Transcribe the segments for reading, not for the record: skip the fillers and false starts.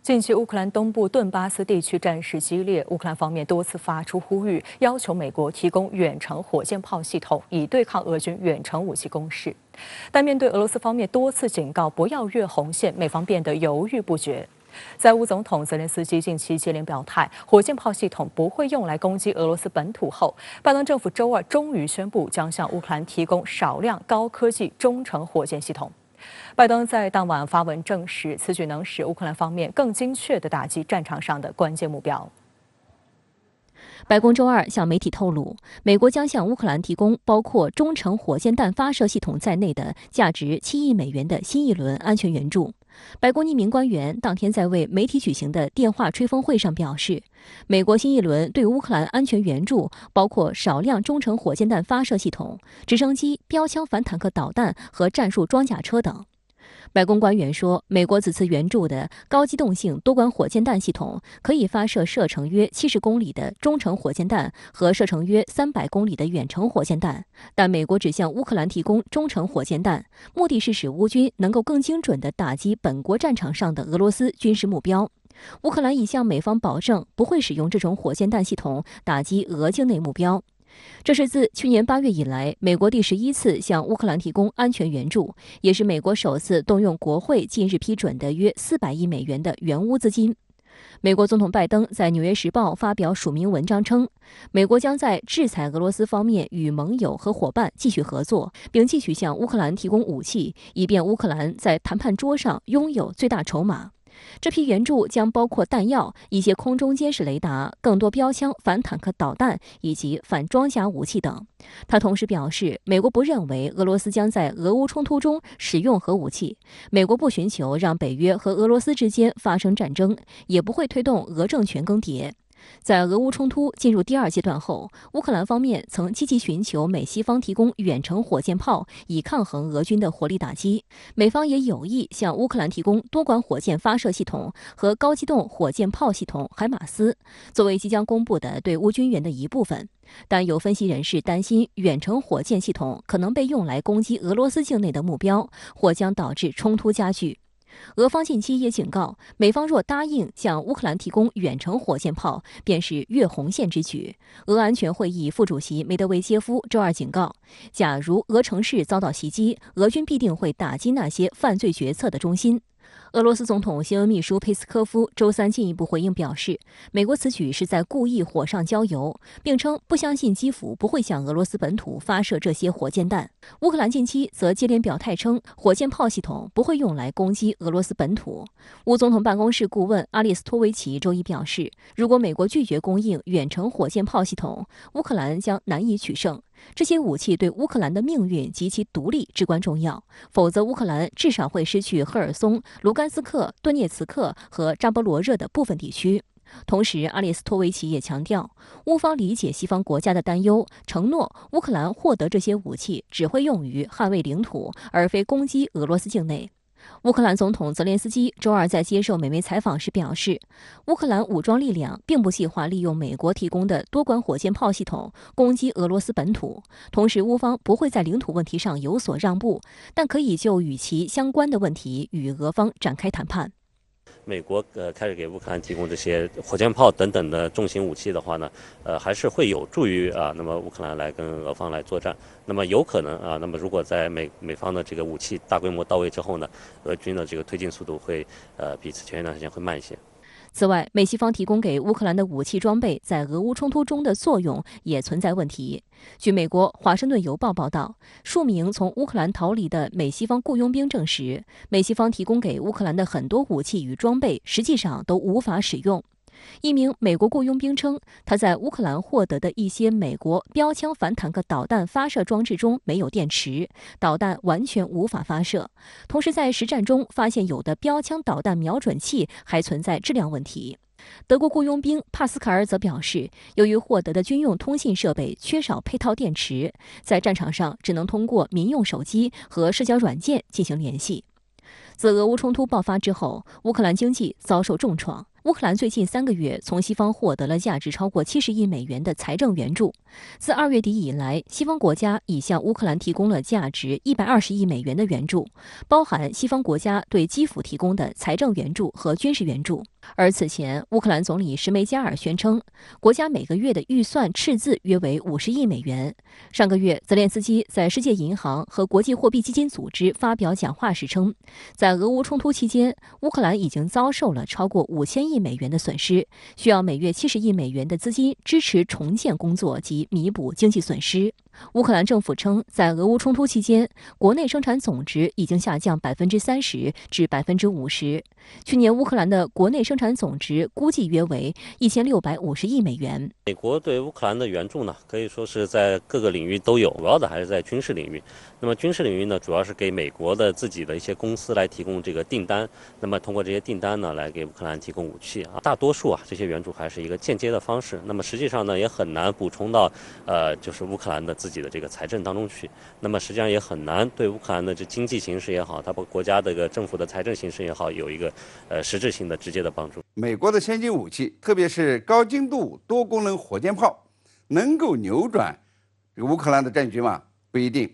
近期乌克兰东部顿巴斯地区战事激烈，乌克兰方面多次发出呼吁，要求美国提供远程火箭炮系统，以对抗俄军远程武器攻势。但面对俄罗斯方面多次警告不要越红线，美方变得犹豫不决。在乌总统泽连斯基近期接连表态，火箭炮系统不会用来攻击俄罗斯本土后，拜登政府周二终于宣布将向乌克兰提供少量高科技中程火箭系统。拜登在当晚发文证实，此举能使乌克兰方面更精确地打击战场上的关键目标。白宫周二向媒体透露，美国将向乌克兰提供包括中程火箭弹发射系统在内的价值7亿美元的新一轮安全援助。白宫一名官员当天在为媒体举行的电话吹风会上表示，美国新一轮对乌克兰安全援助包括少量中程火箭弹发射系统、直升机、标枪反坦克导弹和战术装甲车等。白宫官员说，美国此次援助的高机动性多管火箭弹系统可以发射射程约70公里的中程火箭弹和射程约300公里的远程火箭弹，但美国只向乌克兰提供中程火箭弹，目的是使乌军能够更精准地打击本国战场上的俄罗斯军事目标。乌克兰已向美方保证不会使用这种火箭弹系统打击俄境内目标。这是自去年8月以来，美国第11次向乌克兰提供安全援助，也是美国首次动用国会近日批准的约400亿美元的援乌资金。美国总统拜登在《纽约时报》发表署名文章称，美国将在制裁俄罗斯方面与盟友和伙伴继续合作，并继续向乌克兰提供武器，以便乌克兰在谈判桌上拥有最大筹码。这批援助将包括弹药、一些空中监视雷达、更多标枪、反坦克导弹以及反装甲武器等。他同时表示，美国不认为俄罗斯将在俄乌冲突中使用核武器，美国不寻求让北约和俄罗斯之间发生战争，也不会推动俄政权更迭。在俄乌冲突进入第2阶段后，乌克兰方面曾积极寻求美西方提供远程火箭炮，以抗衡俄军的火力打击。美方也有意向乌克兰提供多管火箭发射系统和高机动火箭炮系统海马斯，作为即将公布的对乌军援的一部分。但有分析人士担心，远程火箭系统可能被用来攻击俄罗斯境内的目标，或将导致冲突加剧。俄方近期也警告，美方若答应向乌克兰提供远程火箭炮，便是越红线之举。俄安全会议副主席梅德韦杰夫周二警告，假如俄城市遭到袭击，俄军必定会打击那些犯罪决策的中心。俄罗斯总统新闻秘书佩斯科夫周三进一步回应表示，美国此举是在故意火上浇油，并称不相信基辅不会向俄罗斯本土发射这些火箭弹。乌克兰近期则接连表态称，火箭炮系统不会用来攻击俄罗斯本土。乌总统办公室顾问阿利斯托维奇周一表示，如果美国拒绝供应远程火箭炮系统，乌克兰将难以取胜。这些武器对乌克兰的命运及其独立至关重要，否则乌克兰至少会失去赫尔松、卢甘斯克、顿涅茨克和扎波罗热的部分地区。同时，阿列斯托维奇也强调，乌方理解西方国家的担忧，承诺乌克兰获得这些武器只会用于捍卫领土，而非攻击俄罗斯境内。乌克兰总统泽连斯基周二在接受美媒采访时表示，乌克兰武装力量并不计划利用美国提供的多管火箭炮系统攻击俄罗斯本土，同时乌方不会在领土问题上有所让步，但可以就与其相关的问题与俄方展开谈判。美国开始给乌克兰提供这些火箭炮等等的重型武器的话呢，还是会有助于那么乌克兰来跟俄方来作战。那么有可能那么如果在美方的这个武器大规模到位之后呢，俄军的这个推进速度会比此前一段时间会慢一些。此外，美西方提供给乌克兰的武器装备在俄乌冲突中的作用也存在问题。据美国《华盛顿邮报》报道，数名从乌克兰逃离的美西方雇佣兵证实，美西方提供给乌克兰的很多武器与装备实际上都无法使用。一名美国雇佣兵称，他在乌克兰获得的一些美国标枪反坦克导弹发射装置中没有电池，导弹完全无法发射。同时，在实战中发现有的标枪导弹瞄准器还存在质量问题。德国雇佣兵帕斯卡尔则表示，由于获得的军用通信设备缺少配套电池，在战场上只能通过民用手机和社交软件进行联系。自俄乌冲突爆发之后，乌克兰经济遭受重创。乌克兰最近3个月从西方获得了价值超过70亿美元的财政援助。自2月底以来，西方国家已向乌克兰提供了价值120亿美元的援助，包含西方国家对基辅提供的财政援助和军事援助。而此前，乌克兰总理什梅加尔宣称，国家每个月的预算赤字约为50亿美元。上个月，泽连斯基在世界银行和国际货币基金组织发表讲话时称，在俄乌冲突期间，乌克兰已经遭受了超过5000亿美元的损失，需要每月70亿美元的资金支持重建工作及弥补经济损失。乌克兰政府称，在俄乌冲突期间，国内生产总值已经下降30%至50%。去年乌克兰的国内生产总值估计约为1650亿美元。美国对乌克兰的援助呢，可以说是在各个领域都有，主要的还是在军事领域。那么军事领域呢，主要是给美国的自己的一些公司来提供这个订单，那么通过这些订单呢，来给乌克兰提供武器啊。大多数这些援助还是一个间接的方式，那么实际上呢，也很难补充到就是乌克兰的自己的这个财政当中去。那么实际上也很难对乌克兰的这经济形势也好，它国家的这个政府的财政形势也好，有一个实质性的直接的帮助。美国的先进武器，特别是高精度多功能火箭炮，能够扭转这个乌克兰的战局吗？不一定。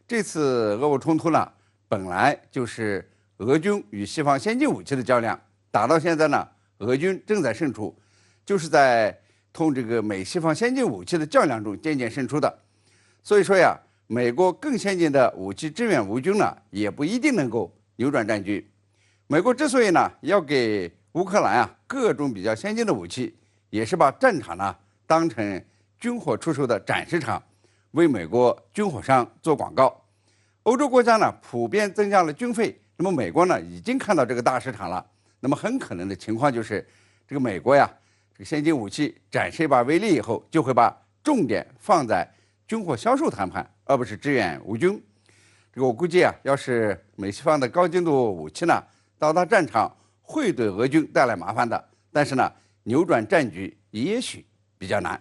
这次俄乌冲突呢，本来就是俄军与西方先进武器的较量，打到现在呢，俄军正在胜出，就是在同这个美西方先进武器的较量中渐渐胜出的。所以说呀，美国更先进的武器支援乌军呢，也不一定能够扭转战局。美国之所以呢要给乌克兰各种比较先进的武器，也是把战场呢当成军火出售的展示场，为美国军火商做广告。欧洲国家呢普遍增加了军费，那么美国呢已经看到这个大市场了，那么很可能的情况就是这个美国这个先进武器展示一把威力以后，就会把重点放在军火销售谈判，而不是支援乌军。这个我估计要是美西方的高精度武器呢到达战场，会对俄军带来麻烦的，但是呢扭转战局也许比较难。